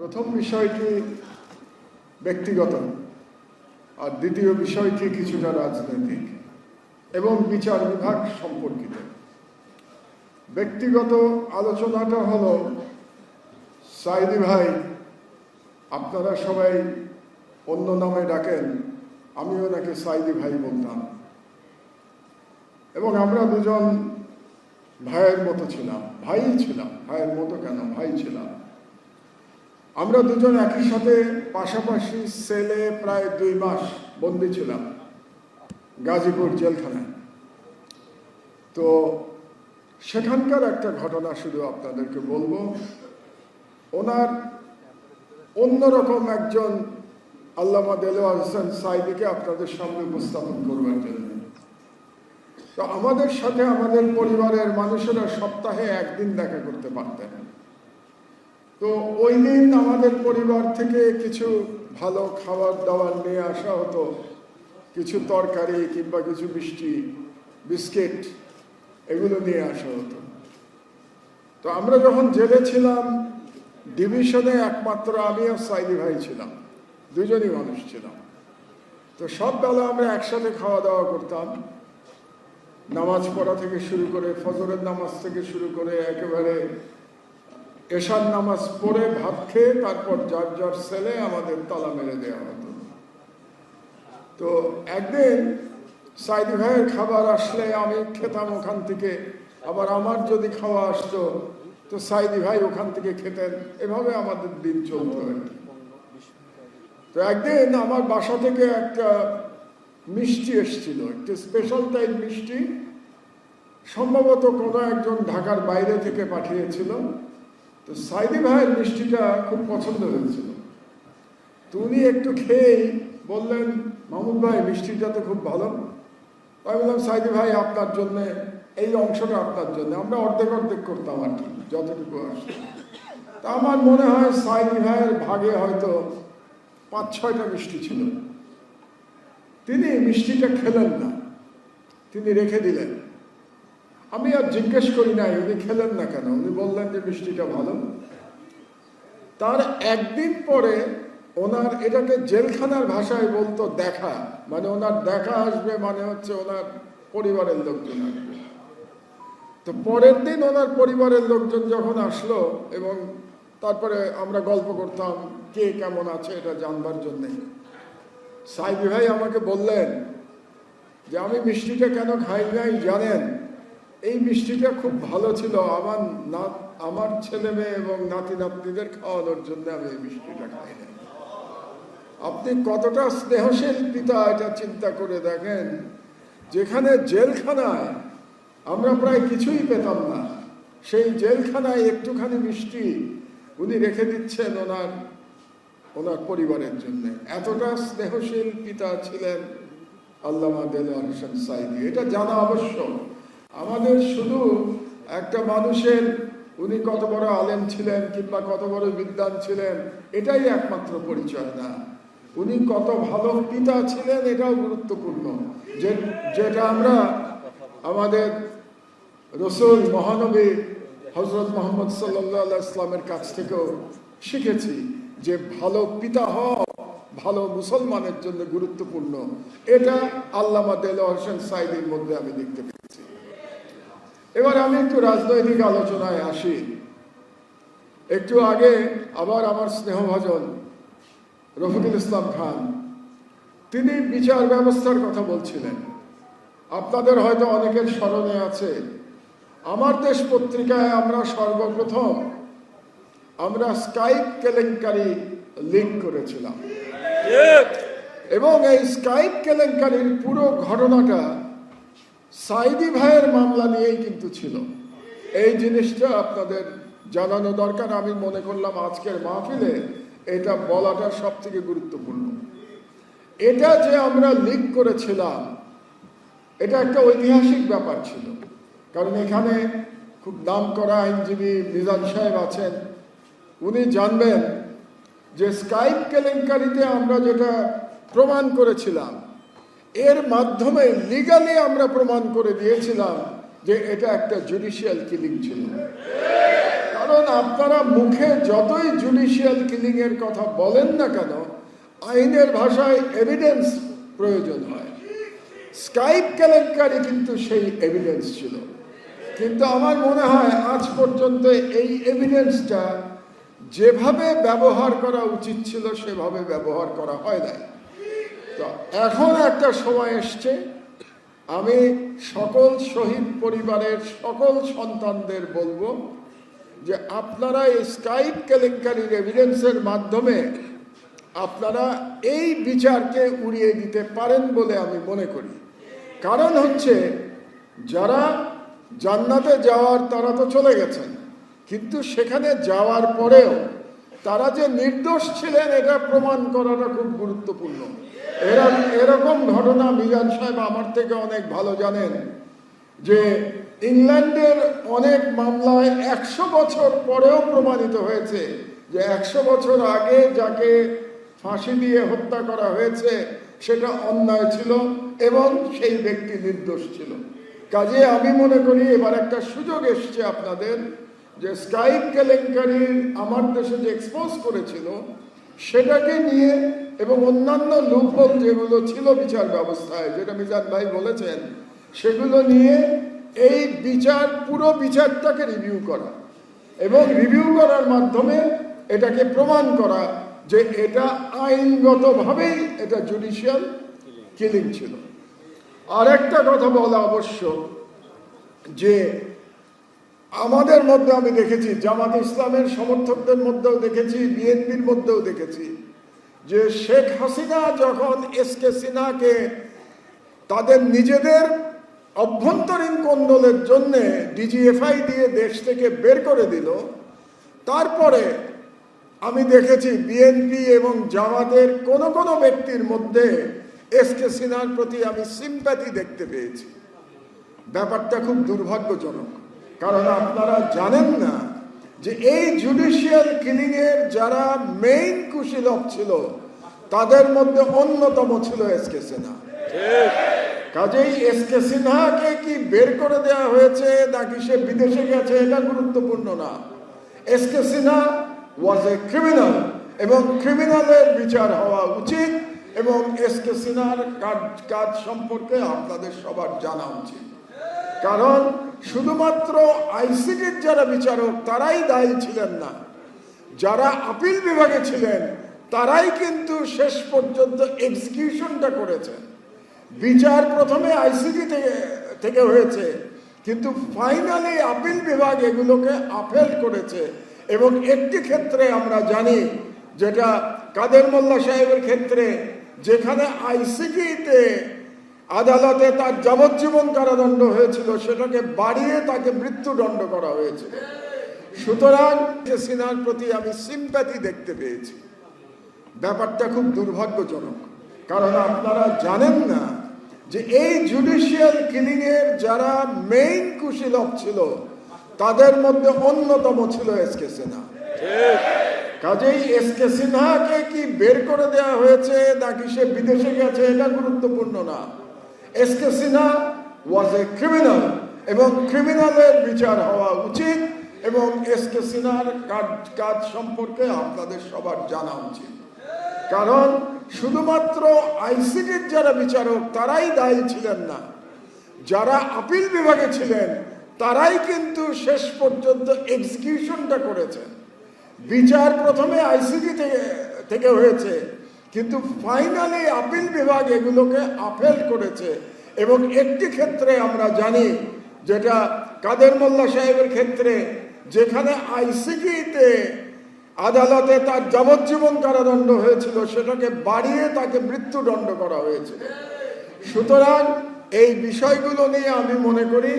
প্রথম বিষয়টি ব্যক্তিগত, আর দ্বিতীয় বিষয়টি কিছুটা রাজনৈতিক এবং বিচার বিভাগ সম্পর্কিত। ব্যক্তিগত আলোচনাটা হলো, সাইদি ভাই, আপনারা সবাই অন্য নামে ডাকেন, আমিও নাকি সাইদি ভাই বলতাম, এবং আমরা দুজন ভাইয়ের মতো ছিলাম, ভাইয়ের মতো কেন, ভাই ছিলাম। আমরা দুজন একই সাথে পাশাপাশি সেলে প্রায় 2 মাস বন্দী ছিলাম গাজীপুর জেলখানায়। তো সেখানকার একটা ঘটনা শুধু আপনাদেরকে বলবো। ওনার অন্যরকম একজন আল্লামা দেলোয়ার হোসেন সাইদিকে আপনাদের সামনে উপস্থাপন করবার জন্য। তো আমাদের সাথে আমাদের পরিবারের মানুষেরা সপ্তাহে একদিন দেখা করতে পারতেন। তো ওই দিন আমাদের পরিবার থেকে কিছু ভালো খাবার দাবার নিয়ে আসা হতো, কিছু তরকারি কিংবা কিছু মিষ্টি, বিস্কিট, এগুলো নিয়ে আসা হতো। তো আমরা যখন জেলে ছিলাম, ডিভিশনে একমাত্র আমি আর সাইদি ভাই ছিলাম, দুজনই মানুষ ছিলাম। তো সব বেলা আমরা একসাথে খাওয়া দাওয়া করতাম, নামাজ পড়া থেকে শুরু করে, ফজরের নামাজ থেকে শুরু করে একেবারে এশার নামাজ পড়ে ভাত খেয়ে তারপর যার যার সেলে আমাদের তালা মেরে দেওয়া হতো। তো একদিন সাইদি ভাইয়ের খাবার আসলে আমি খেতাম ওখান থেকে, আবার আমার যদি খাওয়া আসতো তো সাইদি ভাই ওখান থেকে খেতেন, এভাবে আমাদের দিন চলত। তো একদিন আমার বাসা থেকে একটা মিষ্টি এসেছিল, একটি স্পেশাল টাইপ মিষ্টি, সম্ভবত কোনো একজন ঢাকার বাইরে থেকে পাঠিয়েছিল। তো সাইদি ভাইয়ের মিষ্টিটা খুব পছন্দ হয়েছিল। তো উনি একটু খেয়েই বললেন, মাহমুদ ভাই, মিষ্টিটা তো খুব ভালো। আমি বললাম, সাইদি ভাই, আপনার জন্যে, এই অংশটা আপনার জন্য। আমরা অর্ধেক অর্ধেক করতাম আর কি, যতটুকু আসতো। তা আমার মনে হয় সাইদি ভাইয়ের ভাগে হয়তো 5-6টা মিষ্টি ছিল। তিনি মিষ্টিটা খেলেন না, তিনি রেখে দিলেন। আমি আর জিজ্ঞেস করি নাই উনি খেলেন না কেন। উনি বললেন যে মিষ্টিটা ভালো। তার একদিন পরে ওনার, এটাকে জেলখানার ভাষায় বলতো দেখা, মানে ওনার দেখা আসবে, মানে হচ্ছে ওনার পরিবারের লোকজন আসবে। তো পরের দিন ওনার পরিবারের লোকজন যখন আসলো এবং তারপরে আমরা গল্প করতাম কে কেমন আছে এটা জানবার জন্যে, সাইদি ভাই আমাকে বললেন যে আমি মিষ্টিটা কেন খাই নাই জানেন? এই মিষ্টিটা খুব ভালো ছিল, আমার ছেলে মেয়ে এবং নাতি নাতনিদের খাওয়ানোর জন্য আমি এই মিষ্টিটা খাই না। আপনি কতটা স্নেহশীল পিতা, এটা চিন্তা করে দেখেন। যেখানে জেলখানায় আমরা প্রায় কিছুই পেতাম না, সেই জেলখানায় একটুখানি মিষ্টি উনি রেখে দিচ্ছেন ওনার পরিবারের জন্য। এতটা স্নেহশীল পিতা ছিলেন আল্লামা দেলোয়ার হোসেন সাইদি। এটা জানা আবশ্যক। আমাদের শুধু একটা মানুষের উনি কত বড় আলেম ছিলেন কিংবা কত বড় বিদ্বান ছিলেন এটাই একমাত্র পরিচয় না, উনি কত ভালো পিতা ছিলেন এটাও গুরুত্বপূর্ণ। যেটা আমরা আমাদের রসুল মহানবী হযরত মুহাম্মদ সাল্লাল্লাহু আলাইহি ওয়াসাল্লামের কাছ থেকেও শিখেছি যে ভালো পিতা হওয়া ভালো মুসলমানের জন্য গুরুত্বপূর্ণ। এটা আল্লামা দেলোয়ার হোসেন সাইদির মধ্যে আমি দেখতে পেয়েছি। এবার আমি একটু রাজনৈতিক আলোচনায় আসি। একটু আগে আবার আমার স্নেহভাজন রফিকুল ইসলাম খান, তিনি বিচার ব্যবস্থার কথা বলছিলেন। আপনাদের হয়তো অনেকের স্মরণে আছে, আমার দেশ পত্রিকায় আমরা সর্বপ্রথম স্কাইপ কেলেঙ্কারি লিঙ্ক করেছিলাম, এবং এই স্কাইপ কেলেঙ্কারির পুরো ঘটনাটা সাইদি ভাইয়ের মামলা নিয়েই কিন্তু ছিল। এই জিনিসটা আপনাদের জানানো দরকার। আমি মনে করলাম আজকের মাহফিলে এটা বলাটা সব থেকে গুরুত্বপূর্ণ। এটা যে আমরা লিক করেছিলাম এটা একটা ঐতিহাসিক ব্যাপার ছিল, কারণ এখানে খুব নাম করা আইনজীবী মিজান সাহেব আছেন। উনি জানবেন যে স্কাইপ কেলেঙ্কারিতে আমরা যেটা প্রমাণ করেছিলাম এর মাধ্যমে লিগালি আমরা প্রমাণ করে দিয়েছিলাম যে এটা একটা জুডিশিয়াল কিলিং ছিল। কারণ আপনারা মুখে যতই জুডিশিয়াল কিলিং এর কথা বলেন না কেন, আইনের ভাষায় এভিডেন্স প্রয়োজন হয়। স্কাইপ কেলেঙ্কারি কিন্তু সেই এভিডেন্স ছিল, কিন্তু আমার মনে হয় আজ পর্যন্ত এই এভিডেন্সটা যেভাবে ব্যবহার করা উচিত ছিল সেভাবে ব্যবহার করা হয় নাই। তো এখন একটা সময় এসছে, আমি সকল শহীদ পরিবারের সকল সন্তানদের বলবো যে আপনারা এই স্কাইপ কেলেঙ্কারির এভিডেন্সের মাধ্যমে আপনারা এই বিচারকে উড়িয়ে দিতে পারেন বলে আমি মনে করি। কারণ হচ্ছে, যারা জান্নাতে যাওয়ার তারা তো চলে গেছেন, কিন্তু সেখানে যাওয়ার পরেও তারা যে নির্দোষ ছিলেন এটা প্রমাণ করাটা খুব গুরুত্বপূর্ণ। এরকম ঘটনা মিজান সাহেব আমার থেকে অনেক ভালো জানেন যে ইংল্যান্ডের অনেক মামলায় 100 বছর পরেও প্রমাণিত হয়েছে যে 100 বছর আগে যাকে ফাঁসি দিয়ে হত্যা করা হয়েছে সেটা অন্যায় ছিল এবং সেই ব্যক্তি নির্দোষ ছিল। কাজে আমি মনে করি এবার একটা সুযোগ এসছে আপনাদের, যে স্কাইপ কেলেঙ্কারি আমার দেশে যে এক্সপোজ করেছিল সেটাকে নিয়ে এবং অন্যান্য লুপহোল যেগুলো ছিল বিচার ব্যবস্থায়, যেটা মিজান ভাই বলেছেন, সেগুলো নিয়ে এই বিচার পুরো বিচারটাকে রিভিউ করা এবং রিভিউ করার মাধ্যমে এটাকে প্রমাণ করা যে এটা আইনগতভাবেই এটা জুডিশিয়াল কিলিং ছিল। আরেকটা কথা বলা আবশ্যক যে আমাদের মধ্যে আমি দেখেছি, জামাত ইসলামের সমর্থকদের মধ্যেও দেখেছি, বিএনপির মধ্যেও দেখেছি যে শেখ হাসিনা যখন এসকে সিনহাকে তাদের নিজেদের অভ্যন্তরীণ কোন্দলের জন্য ডিজিএফআই দিয়ে দেশ থেকে বের করে দিল, তারপরে আমি দেখেছি বিএনপি এবং জামাতের কোন কোন ব্যক্তির মধ্যে এসকে সিনহার প্রতি আমি সিম্প্যাথি দেখতে পেয়েছি। ব্যাপারটা খুব দুর্ভাগ্যজনক, কারণ আপনারা জানেন না যে এই জুডিশিয়াল কিলিং এর যারা মেইন কুশীলব ছিল তাদের মধ্যে অন্যতম ছিল এসকে সিনহা। কাজেই এসকে সিনহাকে কি বের করে দেওয়া হয়েছে নাকি সে বিদেশে গেছে এটা গুরুত্বপূর্ণ না। SK Sinha was a criminal এবং ক্রিমিনালের বিচার হওয়া উচিত এবং এসকে সিনহার কাজ সম্পর্কে আপনাদের সবার জানা উচিত। কারণ শুধুমাত্র আইসিটির যারা বিচারক তারাই দায়ী ছিলেন না, যারা আপিল বিভাগে ছিলেন তারাই কিন্তু শেষ পর্যন্ত এক্সিকিউশনটা করেছেন। বিচার প্রথমে আইসিটি থেকে হয়েছে, কিন্তু ফাইনালি আপিল বিভাগ এগুলোকে আপেল করেছে। এবং একটি ক্ষেত্রে আমরা জানি, যেটা কাদের মোল্লা সাহেবের ক্ষেত্রে, যেখানে আইসিটিতে আদালতে তার যাবজ্জীবন কারাদণ্ড হয়েছিল সেটাকে বাড়িয়ে তাকে মৃত্যুদণ্ড করা হয়েছিল। সুতরাং সিনহার প্রতি আমি সিম্প্যাথি দেখতে পেয়েছি। ব্যাপারটা খুব দুর্ভাগ্যজনক, কারণ আপনারা জানেন না যে এই জুডিশিয়াল কিলিং এর যারা মেইন কুশীলব ছিল তাদের মধ্যে অন্যতম ছিল এসকে সিনহা। কাজেই এসকে সিনহাকে কি বের করে দেওয়া হয়েছে নাকি সে বিদেশে গেছে এটা গুরুত্বপূর্ণ না। SK Sinha was a criminal এবং ক্রিমিনালের বিচার হওয়া উচিত এবং এসকে সিনহার কাজ সম্পর্কে আপনাদের সবার জানা উচিত। কারণ শুধুমাত্র আইসিটির যারা বিচারক তারাই দায়ী ছিলেন না, যারা আপিল বিভাগে ছিলেন তারাই কিন্তু শেষ পর্যন্ত এক্সিকিউশনটা করেছেন। বিচার প্রথমে আইসিটি থেকে হয়েছে, কিন্তু ফাইনালি আপিল বিভাগ এগুলোকে আপেল করেছে। এবং একটি ক্ষেত্রে আমরা জানি, যেটা কাদের মোল্লা সাহেবের ক্ষেত্রে, যেখানে আইসিটিতে আদালতে তার যাবজ্জীবন কারাদণ্ড হয়েছিল সেটাকে বাড়িয়ে তাকে মৃত্যুদণ্ড করা হয়েছিল। সুতরাং এই বিষয়গুলো নিয়ে আমি মনে করি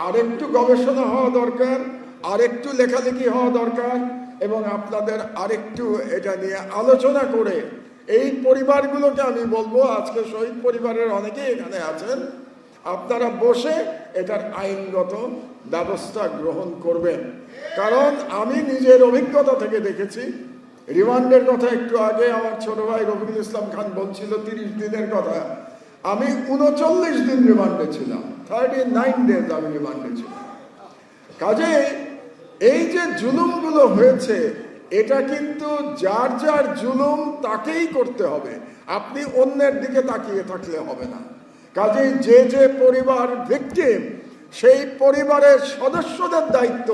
আরেকটু গবেষণা হওয়া দরকার, আরেকটু লেখালেখি হওয়া দরকার এবং আপনাদের আরেকটু এটা নিয়ে আলোচনা করে এই পরিবারগুলোকে আমি বলবো, আজকে শহীদ পরিবারের অনেকেই এখানে আছেন, আপনারা বসে এটার আইনগত ব্যবস্থা গ্রহণ করবেন। কারণ আমি নিজের অভিজ্ঞতা থেকে দেখেছি, রিমান্ডের কথা একটু আগে আমার ছোট ভাই রফিকুল ইসলাম খান বলছিল 30 দিনের কথা, আমি 39 দিন রিমান্ডে ছিলাম, 39 ডেজ আমি রিমান্ডে ছিলাম। কাজে এই যে জুলুমগুলো হয়েছে, এটা কিন্তু যার যার জুলুম তাকেই করতে হবে, আপনি অন্যের দিকে তাকিয়ে থাকলে হবে না। কাজেই যে যে পরিবার ভিকটিম, সেই পরিবারের সদস্যদের দায়িত্ব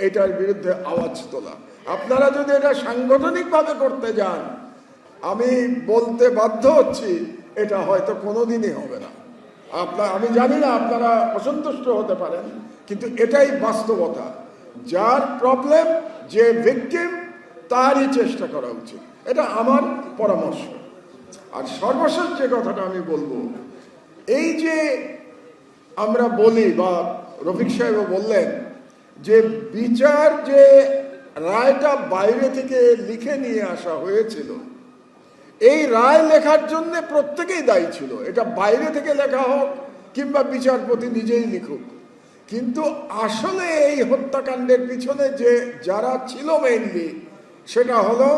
এটার বিরুদ্ধে আওয়াজ তোলা। আপনারা যদি এটা সাংগঠনিকভাবে করতে যান, আমি বলতে বাধ্য হচ্ছি এটা হয়তো কোনোদিনই হবে না। আমি জানি না, আপনারা অসন্তুষ্ট হতে পারেন, কিন্তু এটাই বাস্তবতা। যার প্রবলেম, যে ভিকটিম, তারই চেষ্টা করা উচিত, এটা আমার পরামর্শ। আর সর্বশেষ যে কথাটা আমি বলবো, এই যে আমরা বলি, বা রফিক সাহেবও বললেন, যে বিচার, যে রায়টা বাইরে থেকে লিখে নিয়ে আসা হয়েছিল, এই রায় লেখার জন্য প্রত্যেকেই দায়ী ছিল। এটা বাইরে থেকে লেখা হোক কিংবা বিচারপতি নিজেই লিখুক, কিন্তু আসলে এই হত্যাকাণ্ডের পিছনে যে যারা ছিল মেইনলি, সেটা হলো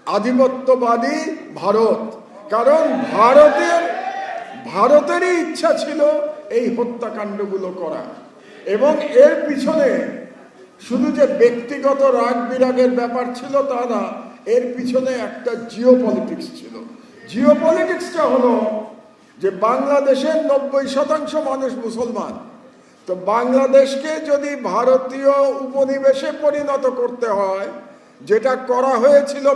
আধিপত্যবাদী ভারত। কারণ ভারতেরই ইচ্ছা ছিল এই হত্যাকাণ্ডগুলো করা, এবং এর পিছনে শুধু যে ব্যক্তিগত রাগ বিরাগের ব্যাপার ছিল তা না, এর পিছনে একটা জিও পলিটিক্স ছিল। জিও পলিটিক্সটা হলো যে বাংলাদেশের 90% মানুষ মুসলমান, তো বাংলাদেশকে যদি ভারতীয় উপনিবেশে পরিণত করতে হয়, যেটা করা হয়েছিল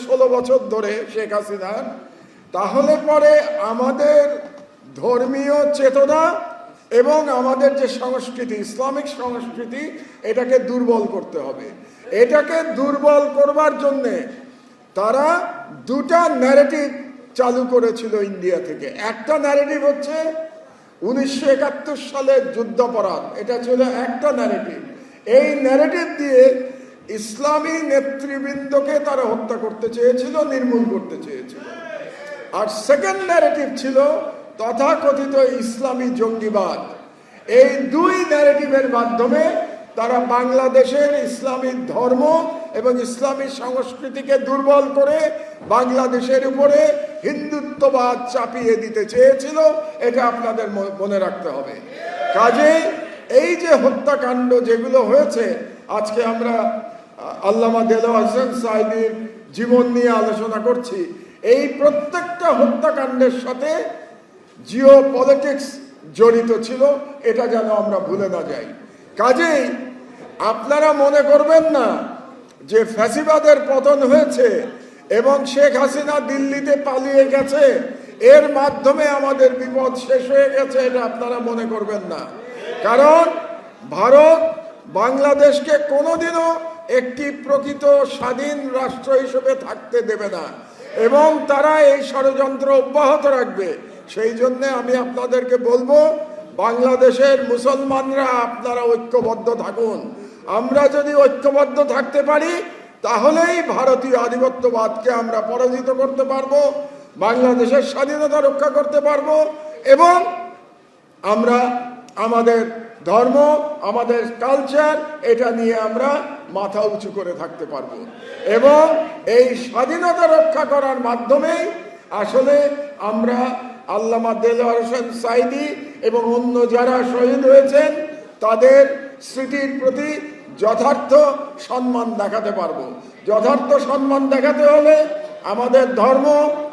16 বছর ধরে শেখ হাসিনার, তাহলে পরে আমাদের ধর্মীয় চেতনা এবং আমাদের যে সংস্কৃতি, ইসলামিক সংস্কৃতি, এটাকে দুর্বল করতে হবে। এটাকে দুর্বল করবার জন্যে তারা দুটা ন্যারেটিভ চালু করেছিল ইন্ডিয়া থেকে। একটা ন্যারেটিভ হচ্ছে 1971 সালের যুদ্ধাপরাধ, এটা ছিল একটা ন্যারেটিভ। এই ন্যারেটিভ দিয়ে ইসলামী নেতৃবৃন্দকে তারা হত্যা করতে চেয়েছিল, নির্মূল করতে চেয়েছিল। আর সেকেন্ড ন্যারেটিভ ছিল তথাকথিত ইসলামী জঙ্গিবাদ। এই দুই ন্যারেটিভের মাধ্যমে তারা বাংলাদেশের ইসলামী ধর্ম এবং ইসলামী সংস্কৃতিকে দুর্বল করে বাংলাদেশের উপরে হিন্দুত্ববাদ চাপিয়ে দিতে চেয়েছিল। এটা আপনাদের মনে রাখতে হবে। কাজেই এই যে হত্যাকাণ্ড যেগুলো হয়েছে, আজকে আমরা আল্লামা দেলোয়ার হোসেন সাঈদীর জীবন নিয়ে আলোচনা করছি, এই প্রত্যেকটা হত্যাকাণ্ডের সাথে জিও পলিটিক্স জড়িত ছিল, এটা যেন আমরা ভুলে না যাই। কাজেই আপনারা মনে করবেন না যে ফ্যাসিবাদের পতন হয়েছে এবং শেখ হাসিনা দিল্লিতে পালিয়ে গেছে, এর মাধ্যমে আমাদের বিপদ শেষ হয়ে গেছে, এটা আপনারা মনে করবেন না। কারণ ভারত বাংলাদেশকে কোনোদিনও একটি প্রকৃত স্বাধীন রাষ্ট্র হিসেবে থাকতে দেবে না, এবং তারা এই ষড়যন্ত্র অব্যাহত রাখবে। সেই জন্য আমি আপনাদেরকে বলবো, বাংলাদেশের মুসলমানরা আপনারা ঐক্যবদ্ধ থাকুন। আমরা যদি ঐক্যবদ্ধ থাকতে পারি, তাহলেই ভারতীয় আধিপত্যবাদকে আমরা পরাজিত করতে পারবো, বাংলাদেশের স্বাধীনতা রক্ষা করতে পারবো, এবং আমরা আমাদের ধর্ম, আমাদের কালচার, এটা নিয়ে আমরা মাথা উঁচু করে থাকতে পারবো। এবং এই স্বাধীনতা রক্ষা করার মাধ্যমেই আসলে আমরা আল্লামা দেলোয়ার হোসেন সাঈদী এবং অন্য যারা শহীদ হয়েছেন তাদের স্মৃতির প্রতি যথার্থ সম্মান দেখাতে পারবো। যথার্থ সম্মান দেখাতে হলে আমাদের ধর্ম,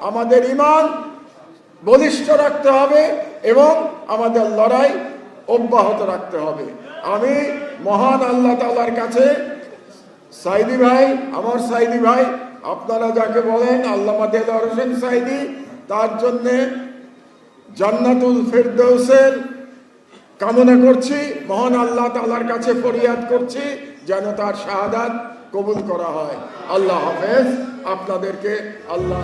আমাদের ঈমান বলিষ্ঠ রাখতে হবে এবং আমাদের লড়াই অব্যাহত রাখতে হবে। আমি মহান আল্লাহ তাআলার কাছে সাঈদী ভাই, আমার সাঈদী ভাই, আপনারা যাকে বলেন আল্লামা দেলোয়ার হোসেন সাঈদী, তার জন্যে জান্নাতুল ফেরদৌসের কামনা করছি। মহান আল্লাহ তাআলার কাছে ফরিয়াদ করছি যেন তার শাহাদাত কবুল করা হয়। আল্লাহ হাফেজ। আপনাদেরকে আল্লাহ